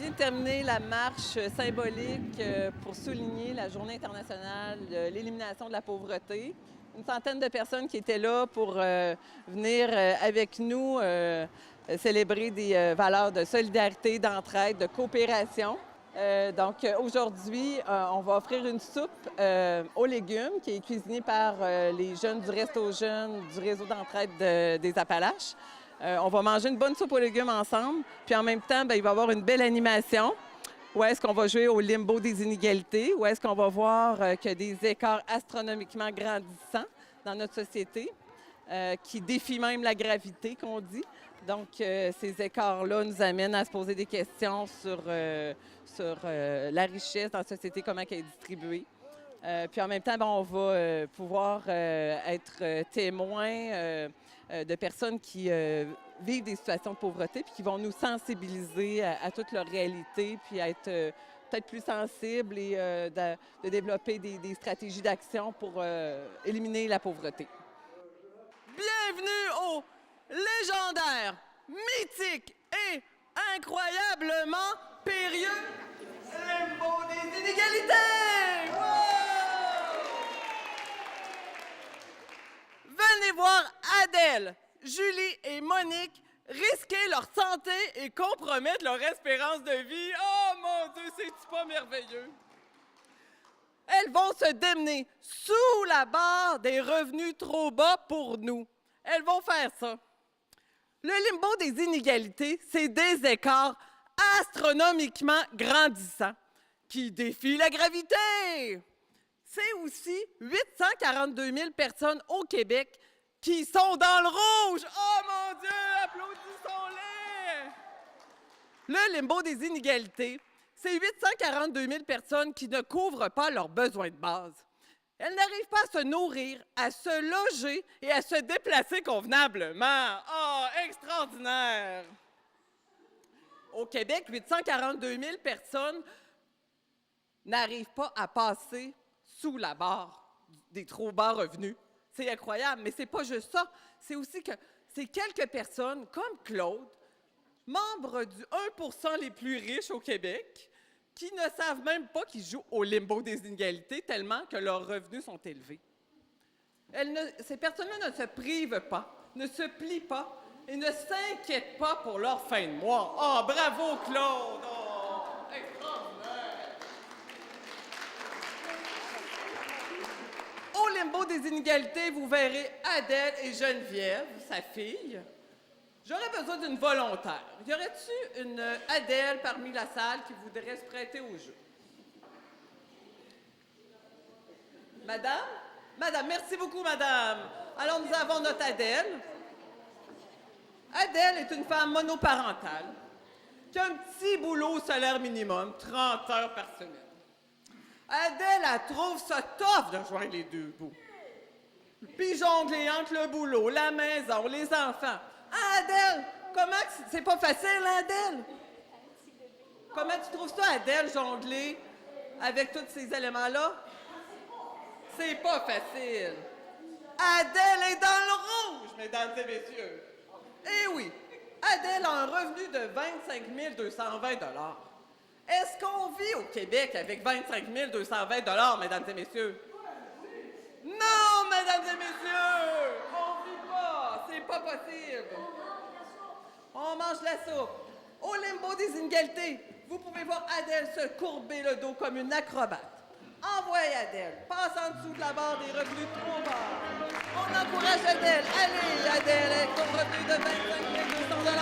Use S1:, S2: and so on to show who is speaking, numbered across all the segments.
S1: vient de terminer la marche symbolique pour souligner la Journée internationale de l'élimination de la pauvreté. Une centaine de personnes qui étaient là pour venir avec nous célébrer des valeurs de solidarité, d'entraide, de coopération. Donc aujourd'hui, on va offrir une soupe aux légumes qui est cuisinée par les jeunes du Resto Jeunes du réseau d'entraide des Appalaches. On va manger une bonne soupe aux légumes ensemble, puis en même temps, bien, il va y avoir une belle animation. Où est-ce qu'on va jouer au limbo des inégalités? Où est-ce qu'on va voir qu'il y a des écarts astronomiquement grandissants dans notre société, qui défient même la gravité, qu'on dit. Donc, ces écarts-là nous amènent à se poser des questions sur la richesse dans la société, comment elle est distribuée. Puis en même temps, bien, on va pouvoir être témoins de personnes qui vivent des situations de pauvreté puis qui vont nous sensibiliser à toute leur réalité puis à être peut-être plus sensibles et de développer des stratégies d'action pour éliminer la pauvreté. Bienvenue au légendaire, mythique et incroyablement périlleux limbo des inégalités! Wow! Venez voir Adèle, Julie et Monique risquer leur santé et compromettre leur espérance de vie. Oh mon Dieu, c'est-tu pas merveilleux? Elles vont se démener sous la barre des revenus trop bas pour nous. Elles vont faire ça. Le limbo des inégalités, c'est des écarts astronomiquement grandissants qui défient la gravité. C'est aussi 842 000 personnes au Québec qui sont dans le rouge. Oh mon Dieu, applaudissons-les! Le limbo des inégalités, c'est 842 000 personnes qui ne couvrent pas leurs besoins de base. Elles n'arrivent pas à se nourrir, à se loger et à se déplacer convenablement. Oh, extraordinaire! Au Québec, 842 000 personnes n'arrivent pas à passer sous la barre des trop bas revenus. C'est incroyable, mais c'est pas juste ça. C'est aussi que c'est quelques personnes comme Claude, membres du 1% les plus riches au Québec, qui ne savent même pas qu'ils jouent au limbo des inégalités tellement que leurs revenus sont élevés. Ces personnes-là ne se privent pas, ne se plient pas et ne s'inquiètent pas pour leur fin de mois. Oh, bravo Claude! Oh, extraordinaire! Au limbo des inégalités, vous verrez Adèle et Geneviève, sa fille. J'aurais besoin d'une volontaire. Y aurait-tu une Adèle parmi la salle qui voudrait se prêter au jeu? Madame? Madame, merci beaucoup, madame. Alors, nous avons notre Adèle. Adèle est une femme monoparentale qui a un petit boulot au salaire minimum, 30 heures par semaine. Adèle, elle trouve ça tough de joindre les deux bouts. Puis jongler entre le boulot, la maison, les enfants. Ah, Adèle, comment c'est pas facile, hein, Adèle? Comment tu trouves ça, Adèle, jongler avec tous ces éléments-là? C'est pas facile. Adèle est dans le rouge, mesdames et messieurs. Eh oui, Adèle a un revenu de 25 220 $. Est-ce qu'on vit au Québec avec 25 220 $, mesdames et messieurs? Non, mesdames et messieurs! On vit pas! C'est pas possible! On mange la soupe. Au limbo des inégalités, vous pouvez voir Adèle se courber le dos comme une acrobate. Envoyez Adèle, passe en dessous de la barre des revenus trop bas. On encourage Adèle. Allez, Adèle, avec ton revenu de 25 200 $.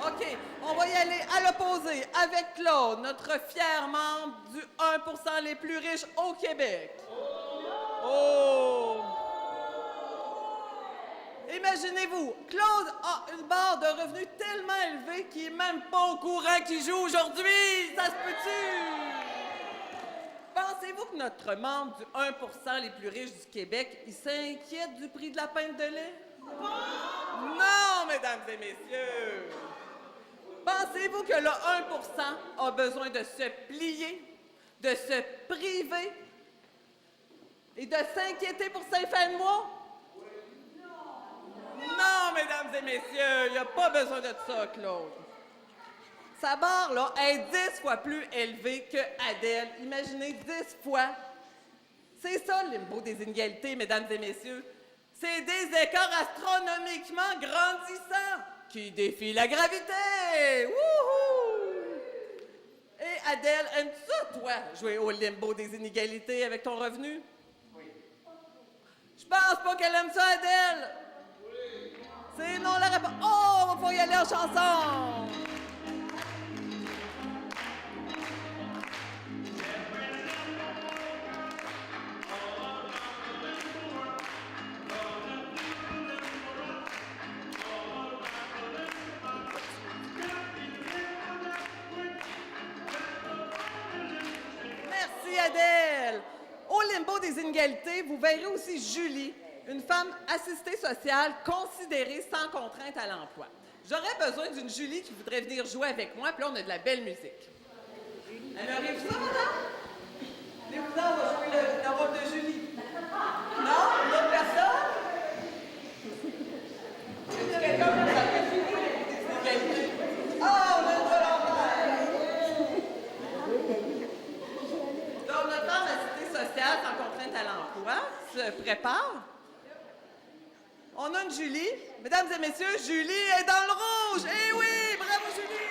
S1: OK, on va y aller à l'opposé avec Claude, notre fier membre du 1% les plus riches au Québec. Oh! Imaginez-vous, Claude a une barre de revenus tellement élevée qu'il n'est même pas au courant qu'il joue aujourd'hui. Ça se peut-tu? Pensez-vous que notre membre du 1% les plus riches du Québec, il s'inquiète du prix de la pinte de lait? Non, mesdames et messieurs! Pensez-vous que le 1% a besoin de se plier, de se priver et de s'inquiéter pour ses fins de mois? Non, mesdames et messieurs, il n'y a pas besoin de ça, Claude. Sa barre, là, est 10 fois plus élevée que Adèle. Imaginez 10 fois. C'est ça, le limbo des inégalités, mesdames et messieurs. C'est des écarts astronomiquement grandissants qui défient la gravité. Wouhou! Et Adèle, aimes-tu ça, toi, jouer au limbo des inégalités avec ton revenu? Oui. Je pense pas qu'elle aime ça, Adèle. C'est non la réponse. Oh, on va pouvoir y aller en chanson. Merci, Adèle. Au limbo des inégalités, vous verrez aussi Julie, une femme assistée sociale considérée sans contrainte à l'emploi. J'aurais besoin d'une Julie qui voudrait venir jouer avec moi, puis là, on a de la belle musique. Aimeriez-vous ça, madame? Venez-vous-en, on va jouer le rôle de Julie. Non? Une autre personne? Y a quelqu'un qui s'appelle Julie des inégalités? Ah, on a une volontaire! Donc, notre femme assistée sociale sans contrainte à l'emploi se prépare. On a une Julie. Mesdames et messieurs, Julie est dans le rouge. Eh oui, bravo Julie!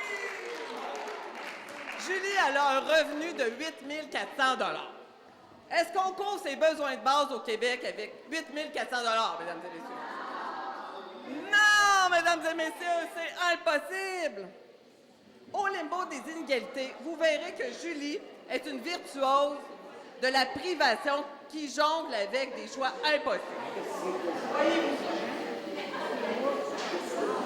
S1: Julie, elle a un revenu de 8 400 $. Est-ce qu'on couvre ses besoins de base au Québec avec 8 400 $, mesdames et messieurs? Non, mesdames et messieurs, c'est impossible! Au limbo des inégalités, vous verrez que Julie est une virtuose de la privation qui jongle avec des choix impossibles. Voyez-vous ça?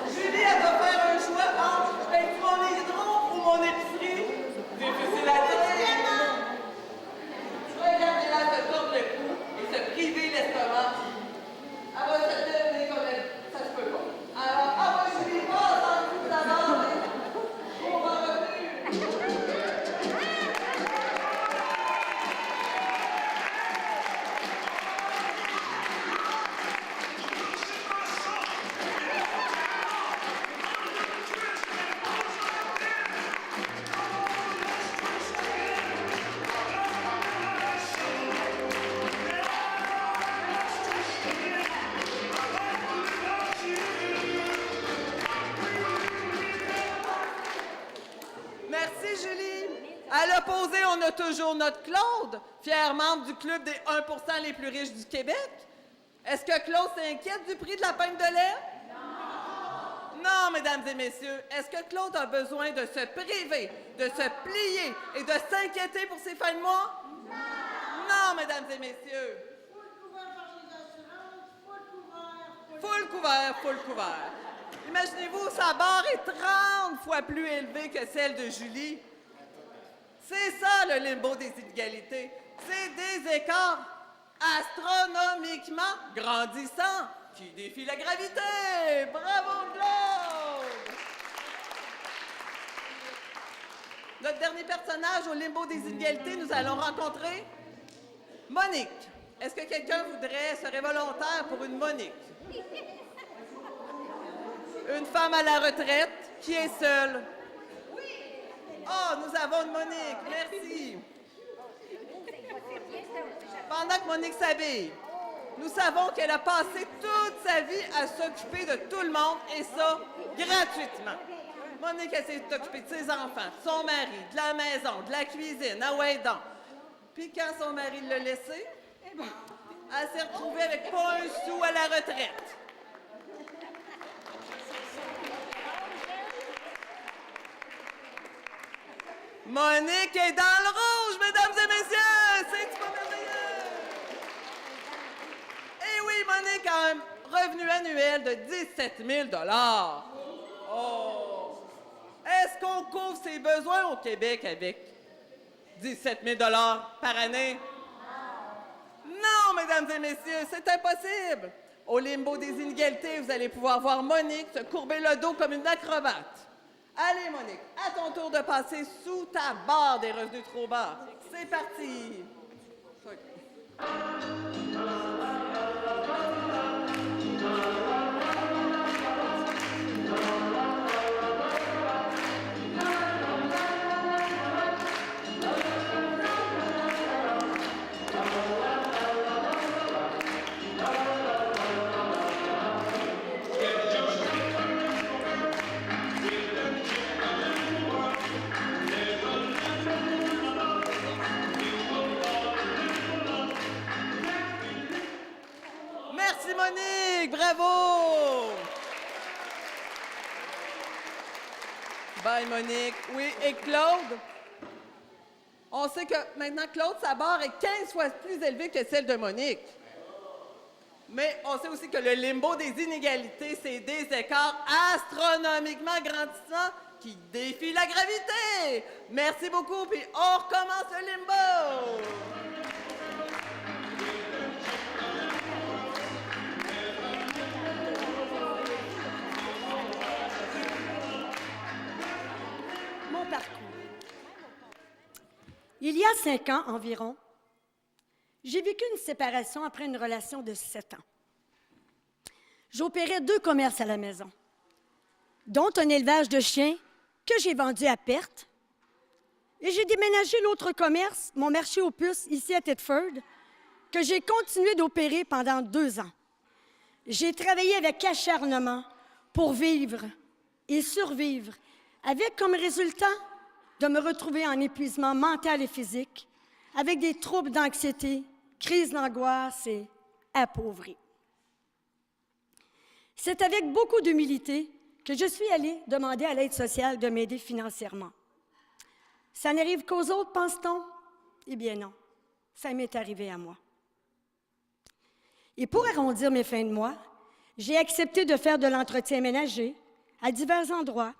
S1: Julie, elle doit faire un choix entre je paye mon hydro ou mon épicerie. Difficile à dire. Regardez-la se tordre le cou et se priver l'estomac. Elle va se donner comme elle. Ça se peut pas. Alors, ah ouais, Julie, passe en dessous de la barre. On va revenir. Merci, Julie. À l'opposé, on a toujours notre Claude, fier membre du club des 1% les plus riches du Québec. Est-ce que Claude s'inquiète du prix de la pinte de lait? Non, mesdames et messieurs. Est-ce que Claude a besoin de se priver, de se plier et de s'inquiéter pour ses fins de mois? Non, mesdames et messieurs. Full couvert, full couvert. Imaginez-vous, sa barre est 30 fois plus élevée que celle de Julie. C'est ça, le limbo des inégalités. C'est des écarts astronomiquement grandissants qui défient la gravité. Bravo, Claude! Notre dernier personnage au limbo des inégalités, nous allons rencontrer Monique. Est-ce que quelqu'un voudrait serait volontaire pour une Monique? Une femme à la retraite qui est seule. Oh, nous avons une Monique. Merci. Pendant que Monique s'habille, nous savons qu'elle a passé toute sa vie à s'occuper de tout le monde et ça, gratuitement. Monique a essayé de s'occuper de ses enfants, de son mari, de la maison, de la cuisine, ah ouais donc. Puis quand son mari l'a laissée, elle s'est retrouvée avec pas un sou à la retraite. Monique est dans le rouge, mesdames et messieurs! C'est pas merveilleux! Eh oui, Monique a un revenu annuel de 17 000 $. Oh! Est-ce qu'on couvre ses besoins au Québec avec 17 000 $ par année? Non, mesdames et messieurs, c'est impossible! Au limbo des inégalités, vous allez pouvoir voir Monique se courber le dos comme une acrobate. Allez, Monique, à ton tour de passer sous ta barre des revenus trop bas. C'est parti! Merci Monique, bravo! Bye Monique. Oui, et Claude? On sait que maintenant, Claude, sa barre est 15 fois plus élevée que celle de Monique. Mais on sait aussi que le limbo des inégalités, c'est des écarts astronomiquement grandissants qui défient la gravité. Merci beaucoup, puis on recommence le limbo!
S2: Mon parcours. Il y a 5 ans environ, j'ai vécu une séparation après une relation de 7 ans. J'opérais 2 commerces à la maison, dont un élevage de chiens que j'ai vendu à perte. Et j'ai déménagé l'autre commerce, mon marché aux puces, ici à Thetford, que j'ai continué d'opérer pendant 2 ans. J'ai travaillé avec acharnement pour vivre et survivre, avec comme résultat de me retrouver en épuisement mental et physique, avec des troubles d'anxiété, crises d'angoisse et appauvris. C'est avec beaucoup d'humilité que je suis allée demander à l'aide sociale de m'aider financièrement. Ça n'arrive qu'aux autres, pense-t-on? Eh bien non, ça m'est arrivé à moi. Et pour arrondir mes fins de mois, j'ai accepté de faire de l'entretien ménager à divers endroits.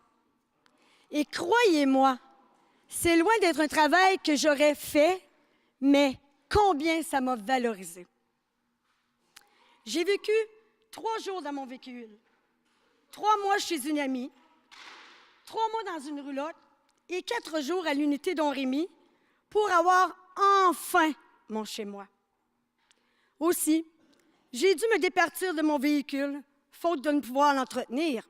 S2: Et croyez-moi, c'est loin d'être un travail que j'aurais fait, mais combien ça m'a valorisé. J'ai vécu 3 jours dans mon véhicule, 3 mois chez une amie, 3 mois dans une roulotte et 4 jours à l'unité Don Rémy pour avoir enfin mon chez-moi. Aussi, j'ai dû me départir de mon véhicule, faute de ne pouvoir l'entretenir.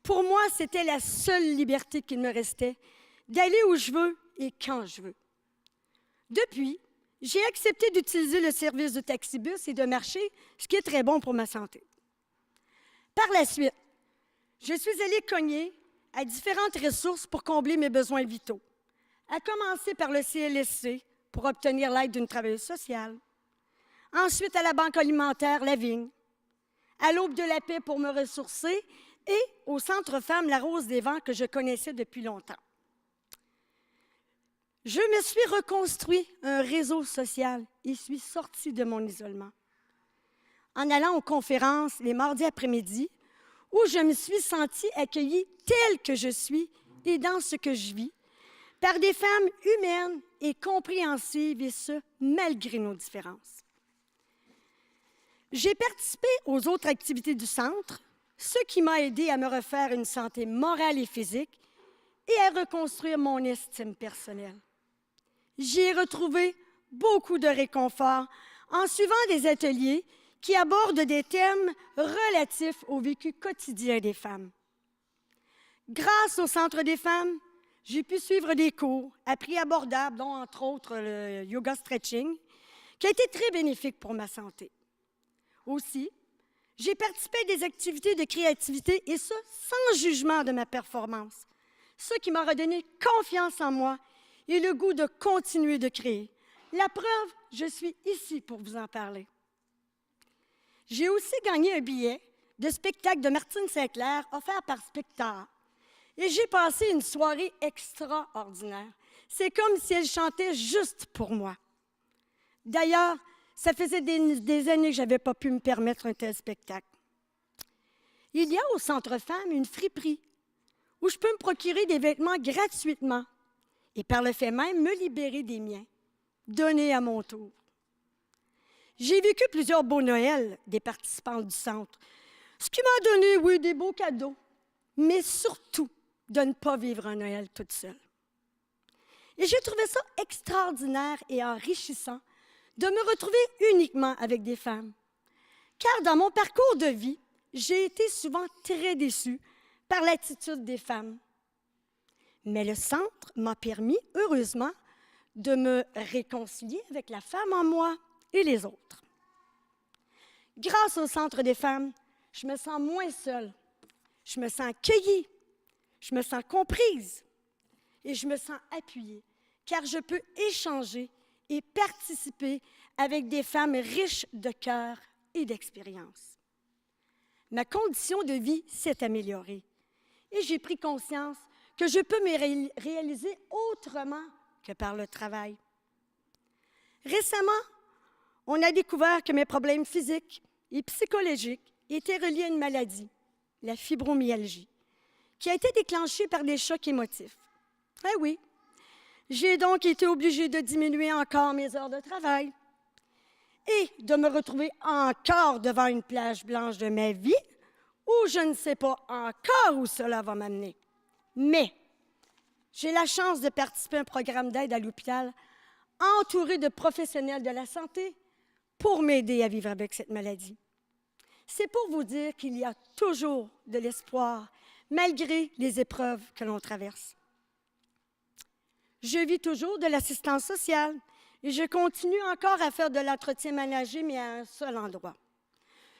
S2: Pour moi, c'était la seule liberté qu'il me restait, d'aller où je veux et quand je veux. Depuis, j'ai accepté d'utiliser le service de taxibus et de marcher, ce qui est très bon pour ma santé. Par la suite, je suis allée cogner à différentes ressources pour combler mes besoins vitaux, à commencer par le CLSC pour obtenir l'aide d'une travailleuse sociale, ensuite à la Banque alimentaire La Vigne, à l'Aube de la Paix pour me ressourcer et au Centre Femmes La Rose des Vents que je connaissais depuis longtemps. Je me suis reconstruit un réseau social et suis sortie de mon isolement. En allant aux conférences les mardis après-midi, où je me suis sentie accueillie telle que je suis et dans ce que je vis, par des femmes humaines et compréhensives, et ce, malgré nos différences. J'ai participé aux autres activités du centre, ce qui m'a aidé à me refaire une santé morale et physique et à reconstruire mon estime personnelle. J'y ai retrouvé beaucoup de réconfort en suivant des ateliers qui abordent des thèmes relatifs au vécu quotidien des femmes. Grâce au Centre des femmes, j'ai pu suivre des cours à prix abordable, dont entre autres le yoga stretching, qui a été très bénéfique pour ma santé. Aussi, j'ai participé à des activités de créativité et ça, sans jugement de ma performance, ce qui m'a redonné confiance en moi et le goût de continuer de créer. La preuve, je suis ici pour vous en parler. J'ai aussi gagné un billet de spectacle de Martine Sinclair offert par Spectar. Et j'ai passé une soirée extraordinaire. C'est comme si elle chantait juste pour moi. D'ailleurs, ça faisait des années que je n'avais pas pu me permettre un tel spectacle. Il y a au Centre Femmes une friperie où je peux me procurer des vêtements gratuitement et par le fait même me libérer des miens, donner à mon tour. J'ai vécu plusieurs beaux Noëls des participants du centre, ce qui m'a donné, oui, des beaux cadeaux, mais surtout de ne pas vivre un Noël toute seule. Et j'ai trouvé ça extraordinaire et enrichissant de me retrouver uniquement avec des femmes. Car dans mon parcours de vie, j'ai été souvent très déçue par l'attitude des femmes. Mais le centre m'a permis, heureusement, de me réconcilier avec la femme en moi et les autres. Grâce au centre des femmes, je me sens moins seule, je me sens accueillie, je me sens comprise et je me sens appuyée, car je peux échanger et participer avec des femmes riches de cœur et d'expérience. Ma condition de vie s'est améliorée et j'ai pris conscience que je peux me réaliser autrement que par le travail. Récemment, on a découvert que mes problèmes physiques et psychologiques étaient reliés à une maladie, la fibromyalgie, qui a été déclenchée par des chocs émotifs. Eh oui, j'ai donc été obligée de diminuer encore mes heures de travail et de me retrouver encore devant une plage blanche de ma vie où je ne sais pas encore où cela va m'amener. Mais j'ai la chance de participer à un programme d'aide à l'hôpital entouré de professionnels de la santé pour m'aider à vivre avec cette maladie. C'est pour vous dire qu'il y a toujours de l'espoir malgré les épreuves que l'on traverse. Je vis toujours de l'assistance sociale et je continue encore à faire de l'entretien ménager, mais à un seul endroit.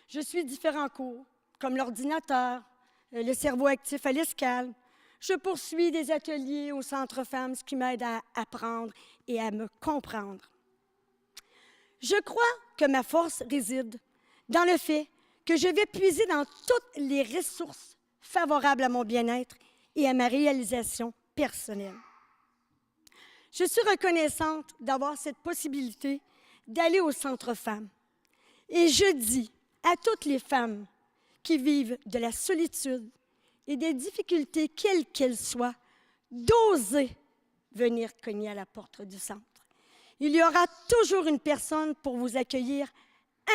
S2: Je suis différents cours, comme l'ordinateur, le cerveau actif à l'escale. Je poursuis des ateliers au Centre Femmes, ce qui m'aide à apprendre et à me comprendre. Je crois que ma force réside dans le fait que je vais puiser dans toutes les ressources favorables à mon bien-être et à ma réalisation personnelle. Je suis reconnaissante d'avoir cette possibilité d'aller au Centre Femmes. Et je dis à toutes les femmes qui vivent de la solitude et des difficultés, quelles qu'elles soient, d'oser venir cogner à la porte du centre. Il y aura toujours une personne pour vous accueillir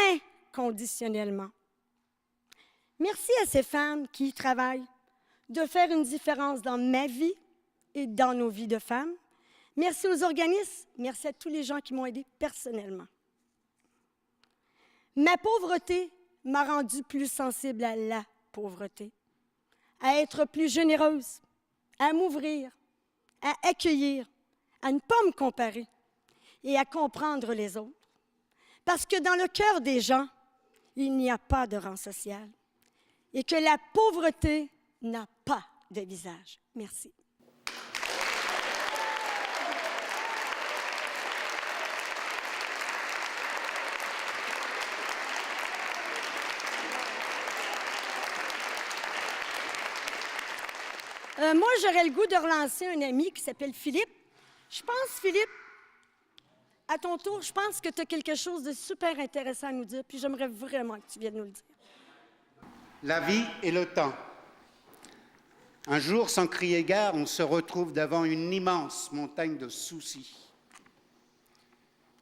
S2: inconditionnellement. Merci à ces femmes qui y travaillent de faire une différence dans ma vie et dans nos vies de femmes. Merci aux organismes, merci à tous les gens qui m'ont aidé personnellement. Ma pauvreté m'a rendue plus sensible à la pauvreté, à être plus généreuse, à m'ouvrir, à accueillir, à ne pas me comparer et à comprendre les autres. Parce que dans le cœur des gens, il n'y a pas de rang social et que la pauvreté n'a pas de visage. Merci. Moi, j'aurais le goût de relancer un ami qui s'appelle Philippe. Je pense, Philippe, à ton tour, je pense que tu as quelque chose de super intéressant à nous dire, puis j'aimerais vraiment que tu viennes nous le dire.
S3: La vie et le temps. Un jour, sans crier gare, on se retrouve devant une immense montagne de soucis.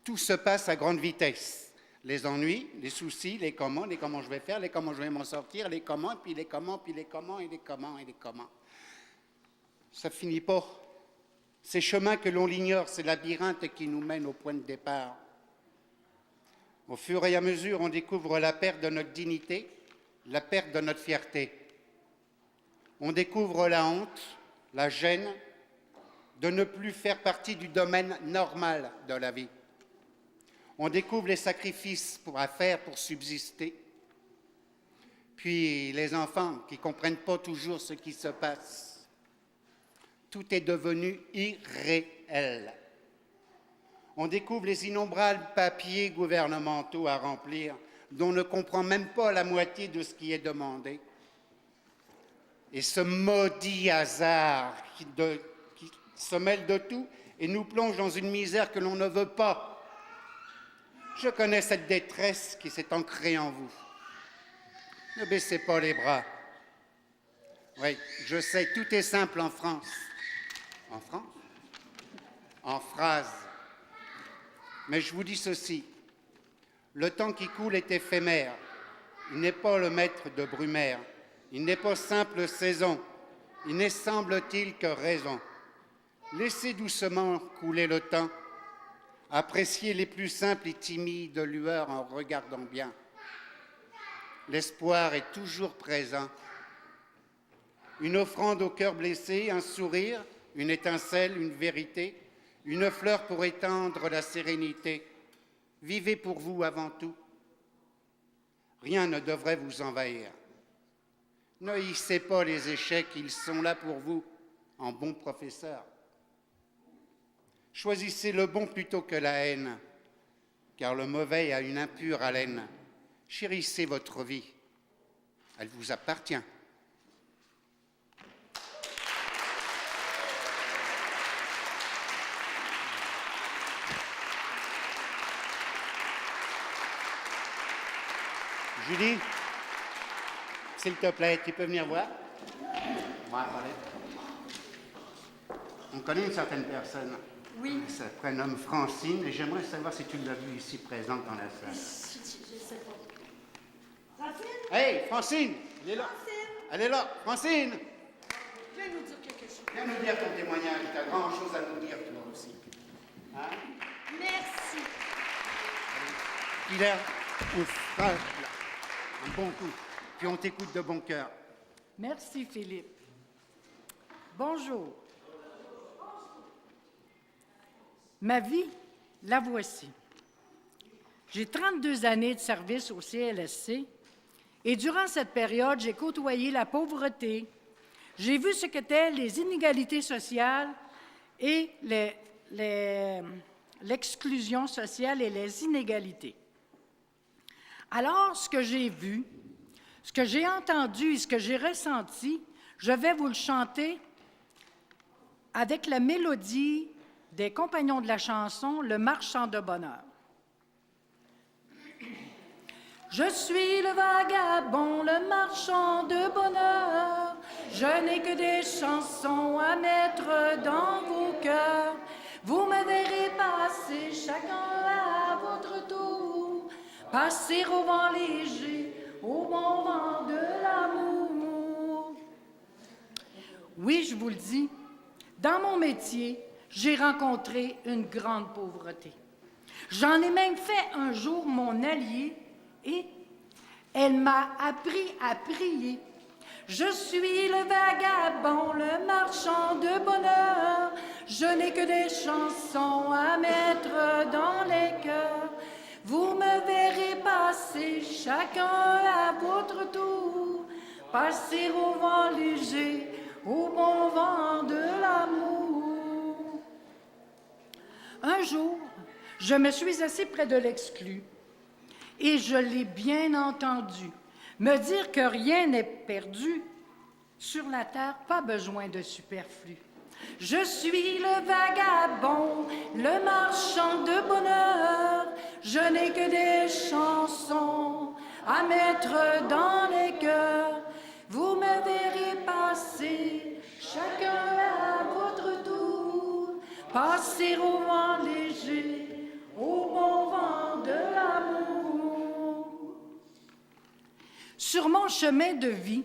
S3: Tout se passe à grande vitesse. Les ennuis, les soucis, les comment je vais faire, les comment je vais m'en sortir, les comment, puis les comment, puis les comment, et les comment, et les comment. Ça finit pas. Ces chemins que l'on ignore, ces labyrinthes qui nous mènent au point de départ. Au fur et à mesure, on découvre la perte de notre dignité, la perte de notre fierté. On découvre la honte, la gêne de ne plus faire partie du domaine normal de la vie. On découvre les sacrifices à faire pour subsister. Puis les enfants qui ne comprennent pas toujours ce qui se passe. Tout est devenu irréel. On découvre les innombrables papiers gouvernementaux à remplir, dont on ne comprend même pas la moitié de ce qui est demandé. Et ce maudit hasard qui se mêle de tout et nous plonge dans une misère que l'on ne veut pas. Je connais cette détresse qui s'est ancrée en vous. Ne baissez pas les bras. Oui, je sais, tout est simple en France. En France? En phrase. Mais je vous dis ceci, le temps qui coule est éphémère. Il n'est pas le maître de Brumaire. Il n'est pas simple saison. Il n'est, semble-t-il, que raison. Laissez doucement couler le temps. Appréciez les plus simples et timides lueurs en regardant bien. L'espoir est toujours présent. Une offrande au cœur blessé, un sourire, une étincelle, une vérité, une fleur pour étendre la sérénité. Vivez pour vous avant tout. Rien ne devrait vous envahir. Ne hissez pas les échecs, ils sont là pour vous, en bons professeurs. Choisissez le bon plutôt que la haine, car le mauvais a une impure haleine. Chérissez votre vie, elle vous appartient. Julie, s'il te plaît, tu peux venir voir? Ouais, allez. On connaît une certaine personne.
S2: Oui.
S3: Elle se prénomme Francine et j'aimerais savoir si tu l'as vue ici présente dans la salle.
S2: Je sais pas. Francine?
S3: Hey, Francine! Elle est là.
S2: Francine!
S3: Elle est là. Francine!
S2: Viens nous dire quelque chose.
S3: Viens nous dire ton témoignage. Tu as grand-chose à nous dire, toi aussi. Hein?
S2: Merci.
S3: Il est ouf. Ah, là. Un bon coup. Puis on t'écoute de bon cœur.
S4: Merci, Philippe. Bonjour. Ma vie, la voici. J'ai 32 années de service au CLSC et durant cette période, j'ai côtoyé la pauvreté. J'ai vu ce qu'étaient les inégalités sociales et l'exclusion sociale et les inégalités. Alors, ce que j'ai vu, ce que j'ai entendu et ce que j'ai ressenti, je vais vous le chanter avec la mélodie des Compagnons de la chanson, Le Marchand de bonheur. Je suis le vagabond, le marchand de bonheur. Je n'ai que des chansons à mettre dans vos cœurs. Vous me verrez passer chacun à votre tour, passer au vent léger, au bon vent de l'amour. Oui, je vous le dis, dans mon métier, j'ai rencontré une grande pauvreté. J'en ai même fait un jour mon allié et elle m'a appris à prier. Je suis le vagabond, le marchand de bonheur. Je n'ai que des chansons à mettre dans les cœurs. Vous me verrez passer chacun à votre tour, passer au vent léger, au bon vent de l'amour. Un jour, je me suis assis près de l'exclu et je l'ai bien entendu me dire que rien n'est perdu. Sur la terre, pas besoin de superflu. Je suis le vagabond, le marchand de bonheur. Je n'ai que des chansons à mettre dans les cœurs. Vous me verrez passer, chacun à votre tour, passer au vent léger, au bon vent de l'amour. Sur mon chemin de vie,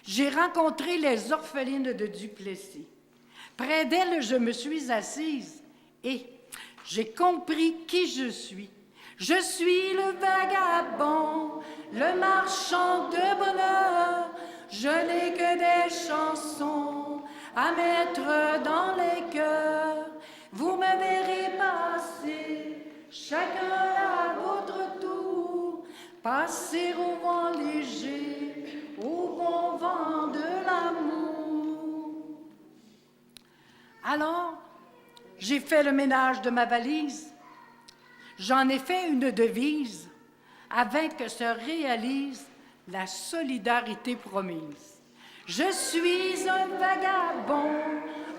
S4: j'ai rencontré les orphelines de Duplessis. Près d'elles, je me suis assise et j'ai compris qui je suis. Je suis le vagabond, le marchand de bonheur. Je n'ai que des chansons à mettre dans les cœurs. Vous me verrez passer, chacun à votre tour, passer au vent léger, au bon vent de l'amour. Alors, j'ai fait le ménage de ma valise. J'en ai fait une devise afin que se réalise la solidarité promise. Je suis un vagabond,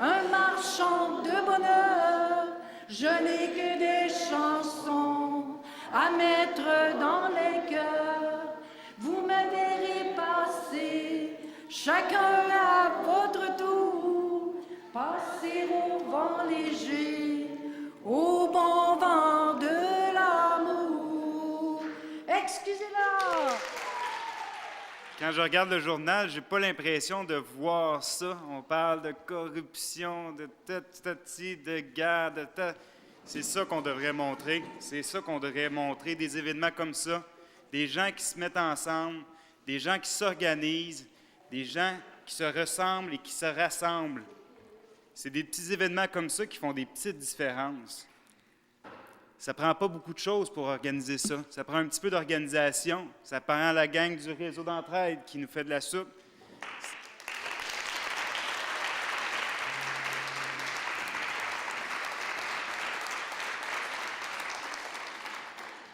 S4: un marchand de bonheur. Je n'ai que des chansons à mettre dans les cœurs. Vous me verrez passer, chacun à votre tour, passer au vent léger, au bon vent de l'amour. Excusez-la!
S5: Quand je regarde le journal, j'ai pas l'impression de voir ça. On parle de corruption, de tatati, de guerre, C'est ça qu'on devrait montrer. C'est ça qu'on devrait montrer, des événements comme ça. Des gens qui se mettent ensemble, des gens qui s'organisent, des gens qui se ressemblent et qui se rassemblent. C'est des petits événements comme ça qui font des petites différences. Ça prend pas beaucoup de choses pour organiser ça. Ça prend un petit peu d'organisation. Ça prend la gang du réseau d'entraide qui nous fait de la soupe.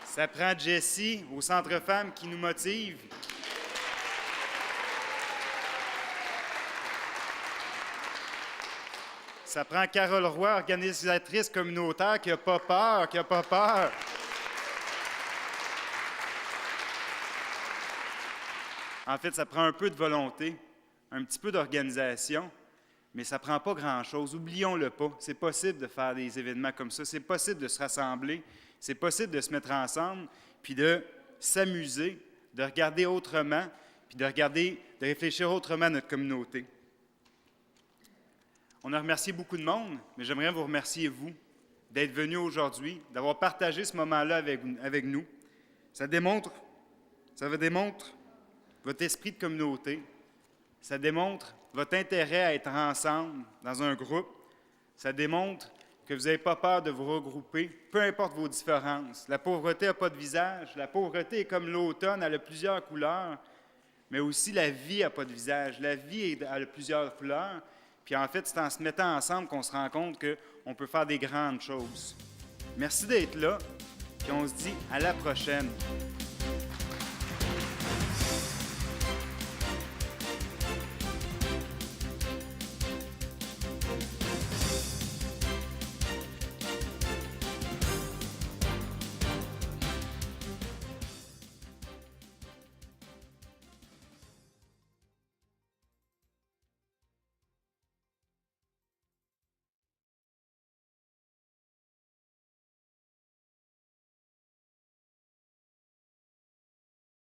S5: Ça prend Jessie au Centre Femmes qui nous motive. Ça prend Carole Roy, organisatrice communautaire, qui n'a pas peur. En fait, ça prend un peu de volonté, un petit peu d'organisation, mais ça ne prend pas grand-chose. Oublions-le pas. C'est possible de faire des événements comme ça. C'est possible de se rassembler. C'est possible de se mettre ensemble, puis de s'amuser, de regarder autrement, puis de réfléchir autrement à notre communauté. On a remercié beaucoup de monde, mais j'aimerais vous remercier, vous, d'être venus aujourd'hui, d'avoir partagé ce moment-là avec nous. Ça démontre votre esprit de communauté. Ça démontre votre intérêt à être ensemble dans un groupe. Ça démontre que vous n'avez pas peur de vous regrouper, peu importe vos différences. La pauvreté n'a pas de visage. La pauvreté est comme l'automne, elle a plusieurs couleurs, mais aussi la vie n'a pas de visage. La vie a plusieurs couleurs. Puis en fait, c'est en se mettant ensemble qu'on se rend compte qu'on peut faire des grandes choses. Merci d'être là, puis on se dit à la prochaine.